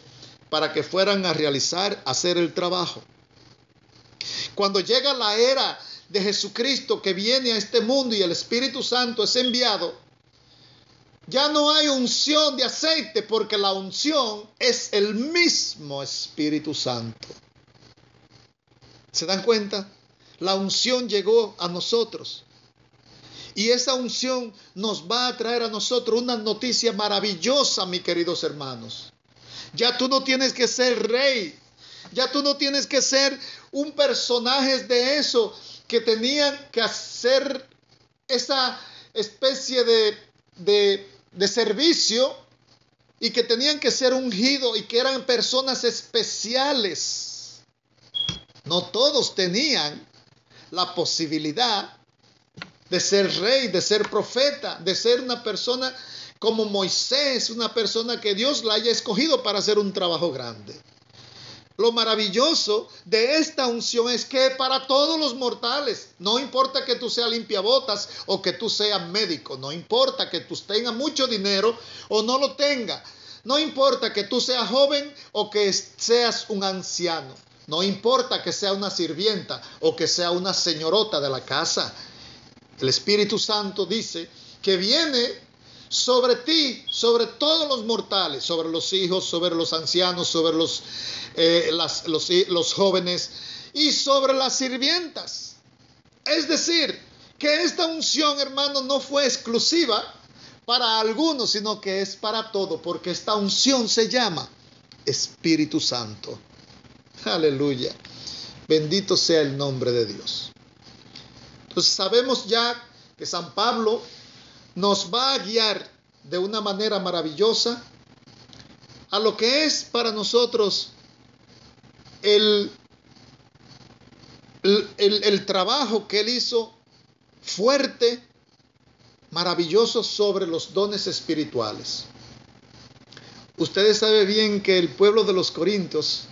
para que fueran a hacer el trabajo. Cuando llega la era de Jesucristo, que viene a este mundo y el Espíritu Santo es enviado, ya no hay unción de aceite, porque la unción es el mismo Espíritu Santo. ¿Se dan cuenta? La unción llegó a nosotros. Y esa unción nos va a traer a nosotros una noticia maravillosa, mis queridos hermanos. Ya tú no tienes que ser rey. Ya tú no tienes que ser un personaje de eso, que tenían que hacer esa especie de servicio, y que tenían que ser ungidos, y que eran personas especiales. No todos tenían la posibilidad de ser rey, de ser profeta, de ser una persona como Moisés, una persona que Dios la haya escogido para hacer un trabajo grande. Lo maravilloso de esta unción es que para todos los mortales, no importa que tú seas limpiabotas o que tú seas médico, no importa que tú tengas mucho dinero o no lo tengas, no importa que tú seas joven o que seas un anciano, no importa que sea una sirvienta o que sea una señorota de la casa. El Espíritu Santo dice que viene sobre ti, sobre todos los mortales, sobre los hijos, sobre los ancianos, sobre los jóvenes y sobre las sirvientas. Es decir, que esta unción, hermano, no fue exclusiva para algunos, sino que es para todo, porque esta unción se llama Espíritu Santo. Aleluya. Bendito sea el nombre de Dios. Entonces sabemos ya que San Pablo nos va a guiar de una manera maravillosa a lo que es para nosotros el trabajo que él hizo fuerte, maravilloso, sobre los dones espirituales. Ustedes saben bien que el pueblo de los Corintios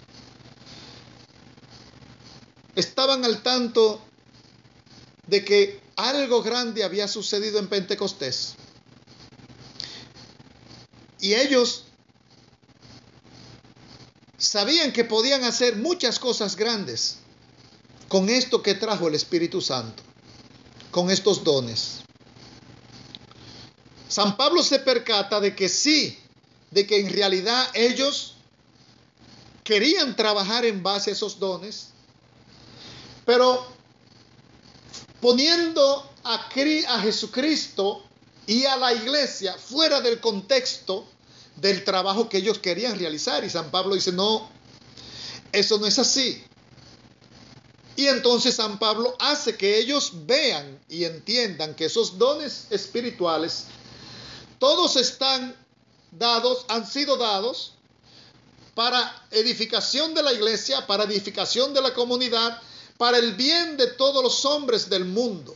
estaban al tanto de que algo grande había sucedido en Pentecostés. Y ellos sabían que podían hacer muchas cosas grandes con esto que trajo el Espíritu Santo, con estos dones. San Pablo se percata de que sí, de que en realidad ellos querían trabajar en base a esos dones, pero poniendo a Jesucristo y a la iglesia fuera del contexto del trabajo que ellos querían realizar. Y San Pablo dice, no, eso no es así. Y entonces San Pablo hace que ellos vean y entiendan que esos dones espirituales, todos están dados, han sido dados para edificación de la iglesia, para edificación de la comunidad, para el bien de todos los hombres del mundo.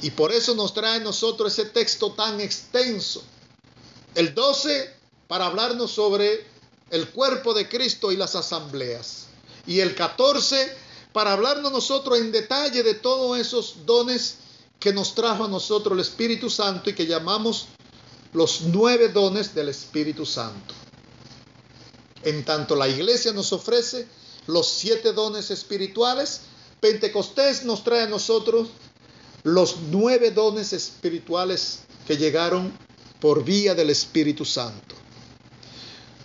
Y por eso nos trae a nosotros ese texto tan extenso. El 12 para hablarnos sobre el cuerpo de Cristo y las asambleas. Y el 14 para hablarnos nosotros en detalle de todos esos dones que nos trajo a nosotros el Espíritu Santo y que llamamos los 9 dones del Espíritu Santo. En tanto la iglesia nos ofrece los 7 dones espirituales, Pentecostés nos trae a nosotros los 9 dones espirituales que llegaron por vía del Espíritu Santo.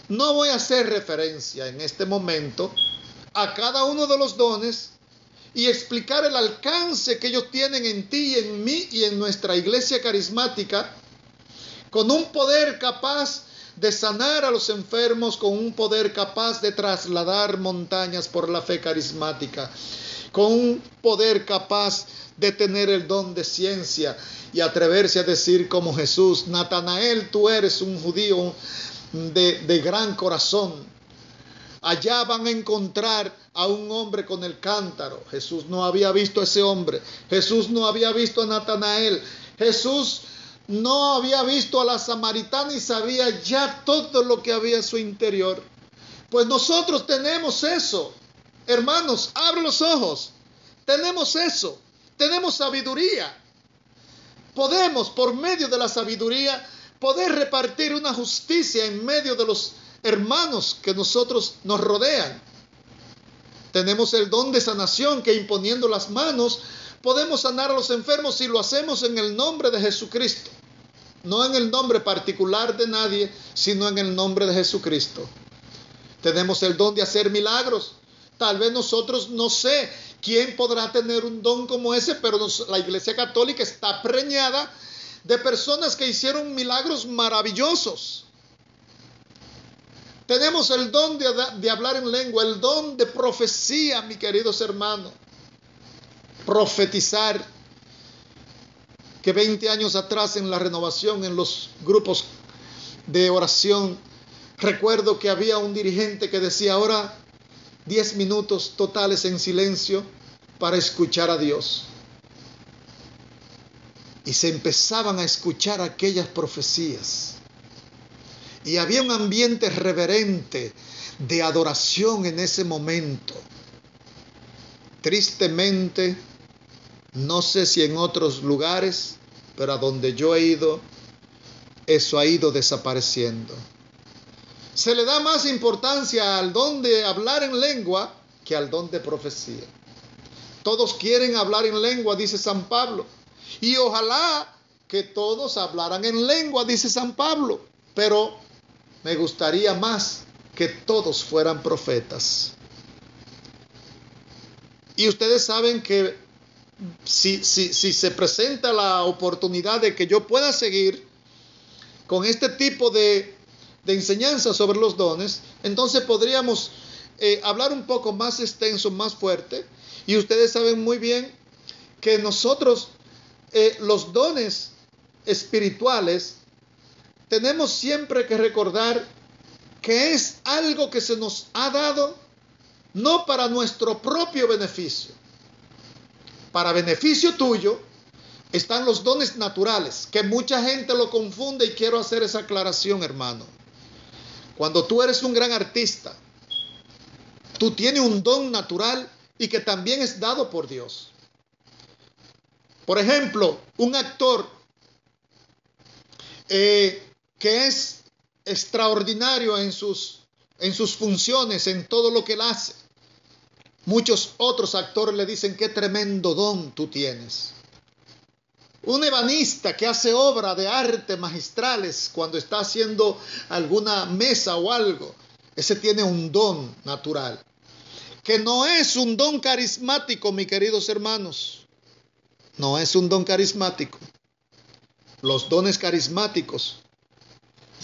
No voy a hacer referencia en este momento a cada uno de los dones y explicar el alcance que ellos tienen en ti y en mí y en nuestra iglesia carismática, con un poder capaz de sanar a los enfermos, con un poder capaz de trasladar montañas por la fe carismática, con un poder capaz de tener el don de ciencia y atreverse a decir como Jesús, Natanael, tú eres un judío de gran corazón. Allá van a encontrar a un hombre con el cántaro. Jesús no había visto a ese hombre. Jesús no había visto a Natanael. Jesús no había visto a la samaritana y sabía ya todo lo que había en su interior. Pues nosotros tenemos eso. Hermanos, abre los ojos. Tenemos eso. Tenemos sabiduría. Podemos, por medio de la sabiduría, poder repartir una justicia en medio de los hermanos que nosotros nos rodean. Tenemos el don de sanación que imponiendo las manos podemos sanar a los enfermos si lo hacemos en el nombre de Jesucristo. No en el nombre particular de nadie, sino en el nombre de Jesucristo. Tenemos el don de hacer milagros. Tal vez nosotros, no sé quién podrá tener un don como ese, pero la Iglesia Católica está preñada de personas que hicieron milagros maravillosos. Tenemos el don de hablar en lengua, el don de profecía, mis queridos hermanos. Profetizar. Que 20 años atrás en la renovación, en los grupos de oración, recuerdo que había un dirigente que decía, ahora 10 minutos totales en silencio para escuchar a Dios. Y se empezaban a escuchar aquellas profecías. Y había un ambiente reverente de adoración en ese momento. Tristemente, no sé si en otros lugares, pero a donde yo he ido, eso ha ido desapareciendo. Se le da más importancia al don de hablar en lengua que al don de profecía. Todos quieren hablar en lengua, dice San Pablo. Y ojalá que todos hablaran en lengua, dice San Pablo. Pero me gustaría más que todos fueran profetas. Y ustedes saben que si se presenta la oportunidad de que yo pueda seguir con este tipo de enseñanza sobre los dones, entonces podríamos hablar un poco más extenso, más fuerte. Y ustedes saben muy bien que nosotros, los dones espirituales, tenemos siempre que recordar que es algo que se nos ha dado no para nuestro propio beneficio. Para beneficio tuyo están los dones naturales, que mucha gente lo confunde y quiero hacer esa aclaración, hermano. Cuando tú eres un gran artista, tú tienes un don natural y que también es dado por Dios. Por ejemplo, un actor que es extraordinario en sus funciones, en todo lo que él hace. Muchos otros actores le dicen: qué tremendo don tú tienes. Un ebanista que hace obra de arte magistrales cuando está haciendo alguna mesa o algo, ese tiene un don natural, que no es un don carismático, mis queridos hermanos. No es un don carismático. Los dones carismáticos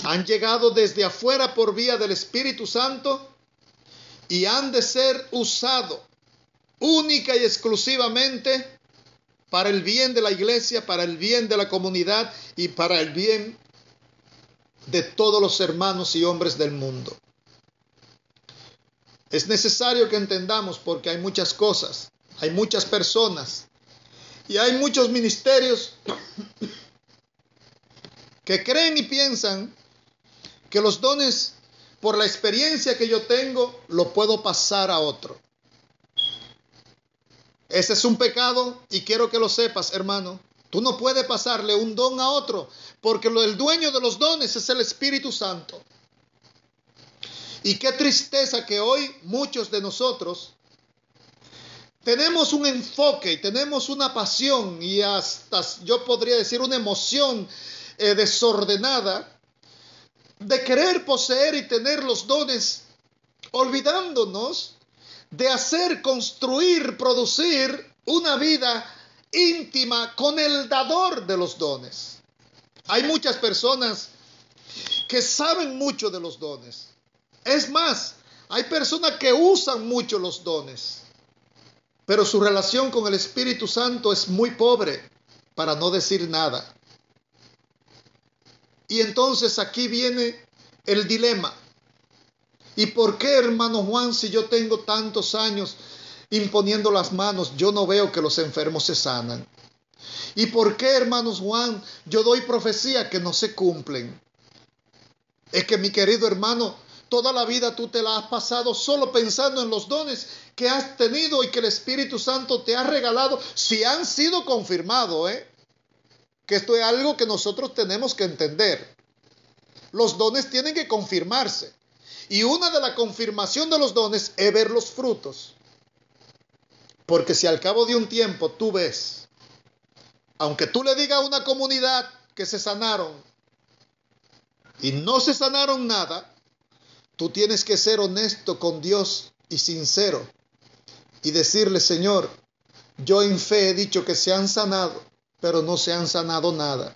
han llegado desde afuera por vía del Espíritu Santo y han de ser usados única y exclusivamente para el bien de la iglesia, para el bien de la comunidad y para el bien de todos los hermanos y hombres del mundo. Es necesario que entendamos, porque hay muchas cosas, hay muchas personas y hay muchos ministerios que creen y piensan que los dones, por la experiencia que yo tengo, lo puedo pasar a otro. Ese es un pecado y quiero que lo sepas, hermano. Tú no puedes pasarle un don a otro, porque el dueño de los dones es el Espíritu Santo. Y qué tristeza que hoy muchos de nosotros tenemos un enfoque y tenemos una pasión y hasta yo podría decir una emoción desordenada de querer poseer y tener los dones, olvidándonos de hacer, construir, producir una vida íntima con el dador de los dones. Hay muchas personas que saben mucho de los dones. Es más, hay personas que usan mucho los dones, pero su relación con el Espíritu Santo es muy pobre, para no decir nada. Y entonces aquí viene el dilema. ¿Y por qué, hermano Juan, si yo tengo tantos años imponiendo las manos, yo no veo que los enfermos se sanan? ¿Y por qué, hermanos Juan, yo doy profecía que no se cumplen? Es que, mi querido hermano, toda la vida tú te la has pasado solo pensando en los dones que has tenido y que el Espíritu Santo te ha regalado, si han sido confirmados, que esto es algo que nosotros tenemos que entender. Los dones tienen que confirmarse. Y una de la confirmación de los dones es ver los frutos. Porque si al cabo de un tiempo tú ves, aunque tú le digas a una comunidad que se sanaron y no se sanaron nada, tú tienes que ser honesto con Dios y sincero y decirle: Señor, yo en fe he dicho que se han sanado, pero no se han sanado nada.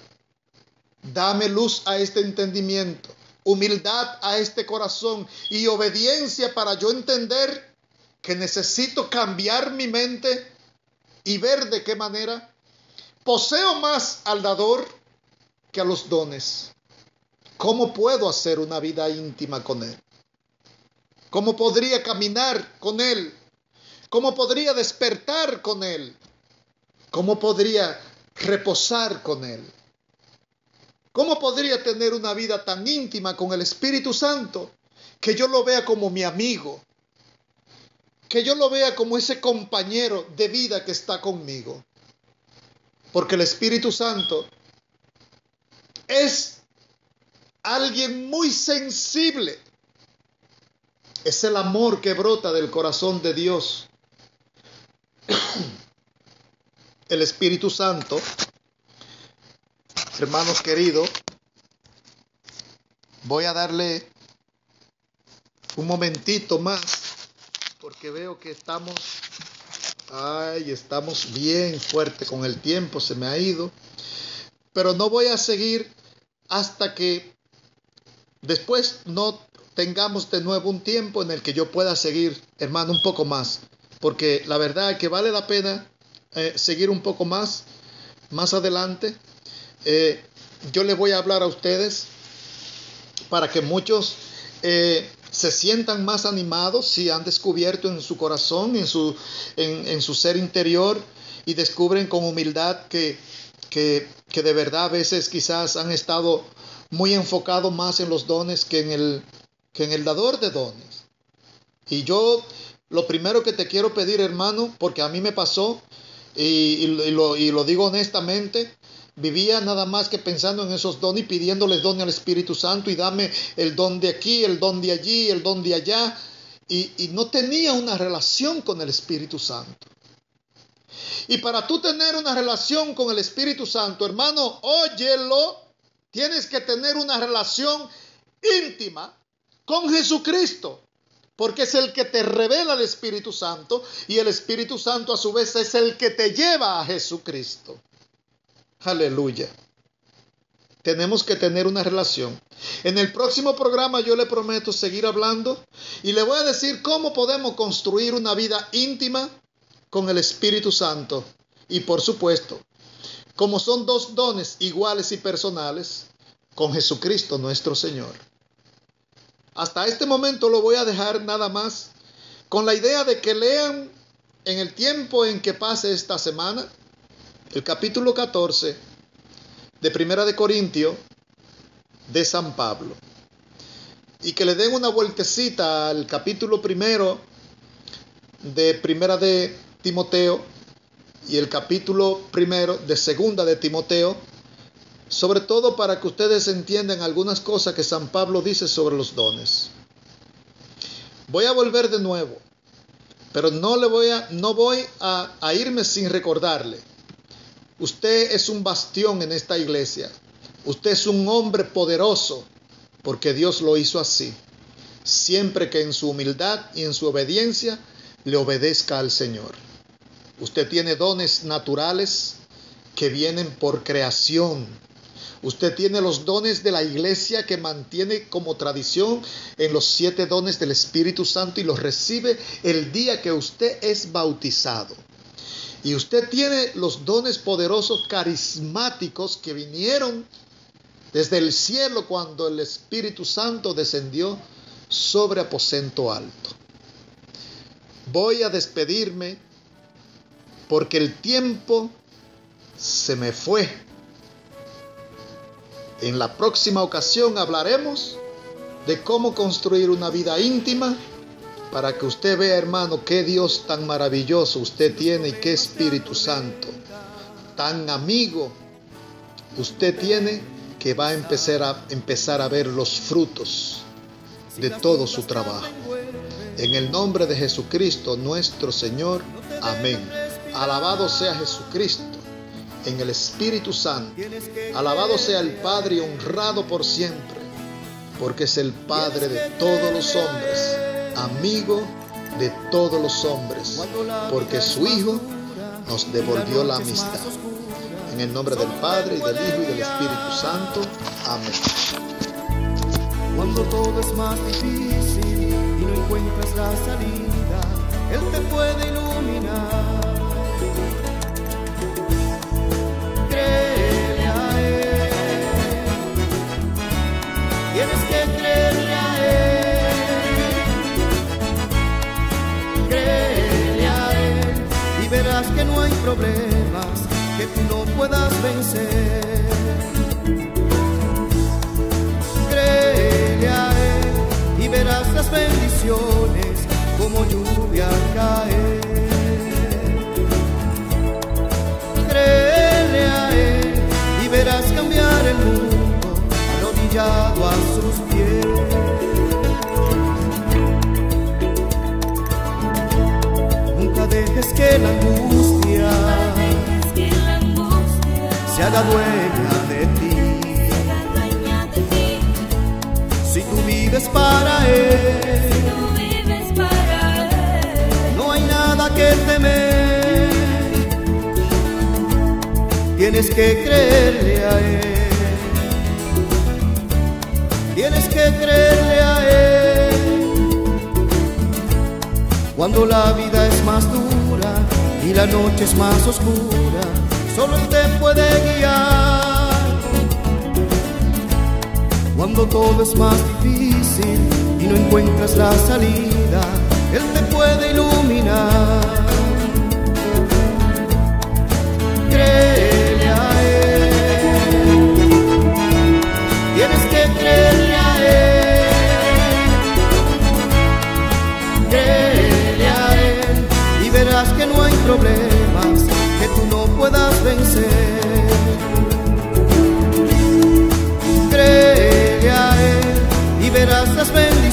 Dame luz a este entendimiento, humildad a este corazón y obediencia para yo entender que necesito cambiar mi mente y ver de qué manera poseo más al dador que a los dones. ¿Cómo puedo hacer una vida íntima con Él? ¿Cómo podría caminar con Él? ¿Cómo podría despertar con Él? ¿Cómo podría reposar con Él? ¿Cómo podría tener una vida tan íntima con el Espíritu Santo que yo lo vea como mi amigo, que yo lo vea como ese compañero de vida que está conmigo? Porque el Espíritu Santo es alguien muy sensible. Es el amor que brota del corazón de Dios. El Espíritu Santo, hermanos queridos, voy a darle un momentito más porque veo que estamos bien fuerte con el tiempo, se me ha ido, pero no voy a seguir hasta que después no tengamos de nuevo un tiempo en el que yo pueda seguir, hermano, un poco más, porque la verdad es que vale la pena seguir un poco más adelante. Yo les voy a hablar a ustedes para que muchos se sientan más animados si han descubierto en su corazón, en su ser interior, y descubren con humildad que de verdad a veces quizás han estado muy enfocados más en los dones que en el dador de dones. Y yo lo primero que te quiero pedir, hermano, porque a mí me pasó, y lo digo honestamente, vivía nada más que pensando en esos dones y pidiéndoles dones al Espíritu Santo, y dame el don de aquí, el don de allí, el don de allá, y no tenía una relación con el Espíritu Santo. Y para tú tener una relación con el Espíritu Santo, hermano, óyelo, tienes que tener una relación íntima con Jesucristo, porque es el que te revela el Espíritu Santo, y el Espíritu Santo a su vez es el que te lleva a Jesucristo. Aleluya. Tenemos que tener una relación. En el próximo programa yo le prometo seguir hablando y le voy a decir cómo podemos construir una vida íntima con el Espíritu Santo. Y por supuesto, como son dos dones iguales y personales, con Jesucristo nuestro Señor. Hasta este momento lo voy a dejar nada más con la idea de que lean en el tiempo en que pase esta semana el capítulo 14 de Primera de Corintios de San Pablo, y que le den una vueltecita al capítulo 1 de Primera de Timoteo y el capítulo 1 de Segunda de Timoteo, sobre todo para que ustedes entiendan algunas cosas que San Pablo dice sobre los dones. Voy a volver de nuevo, pero no voy a irme sin recordarle. Usted es un bastión en esta iglesia. Usted es un hombre poderoso, porque Dios lo hizo así. Siempre que en su humildad y en su obediencia le obedezca al Señor. Usted tiene dones naturales que vienen por creación. Usted tiene los dones de la iglesia que mantiene como tradición en los 7 dones del Espíritu Santo y los recibe el día que usted es bautizado. Y usted tiene los dones poderosos carismáticos que vinieron desde el cielo cuando el Espíritu Santo descendió sobre aposento alto. Voy a despedirme porque el tiempo se me fue. En la próxima ocasión hablaremos de cómo construir una vida íntima, para que usted vea, hermano, qué Dios tan maravilloso usted tiene y qué Espíritu Santo tan amigo usted tiene, que va a empezar a ver los frutos de todo su trabajo. En el nombre de Jesucristo nuestro Señor. Amén. Alabado sea Jesucristo en el Espíritu Santo. Alabado sea el Padre y honrado por siempre, porque es el Padre de todos los hombres, amigo de todos los hombres, porque su Hijo nos devolvió la amistad. En el nombre del Padre, y del Hijo, y del Espíritu Santo. Amén. Cuando todo es más difícil y no encuentras la salida, Él te puede iluminar. Créele a Él, tienes que creerle a Él. Créele a Él y verás que no hay problemas que tú no puedas vencer. Créele a Él y verás las bendiciones como lluvia caer. Créele a Él y verás cambiar el mundo arrodillado a sus pies. Nunca dejes que la angustia se haga dueña de ti. Si tú vives para Él, no hay nada que temer. Tienes que creerle a Él, tienes que creerle a Él. Cuando la vida es más dura y la noche es más oscura, solo Él te puede guiar. Cuando todo es más difícil y no encuentras la salida, Él te puede iluminar. Créele a Él, tienes que creerle a Él. Créele a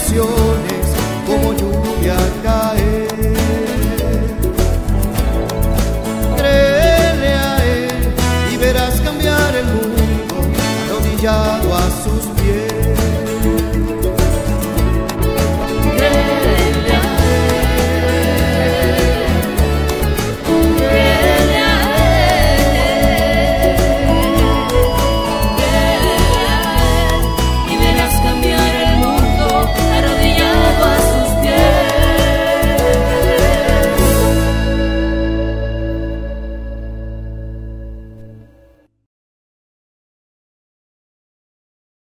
bendiciones como lluvia caer. Créele a Él y verás cambiar el mundo arrodillado a sus pies.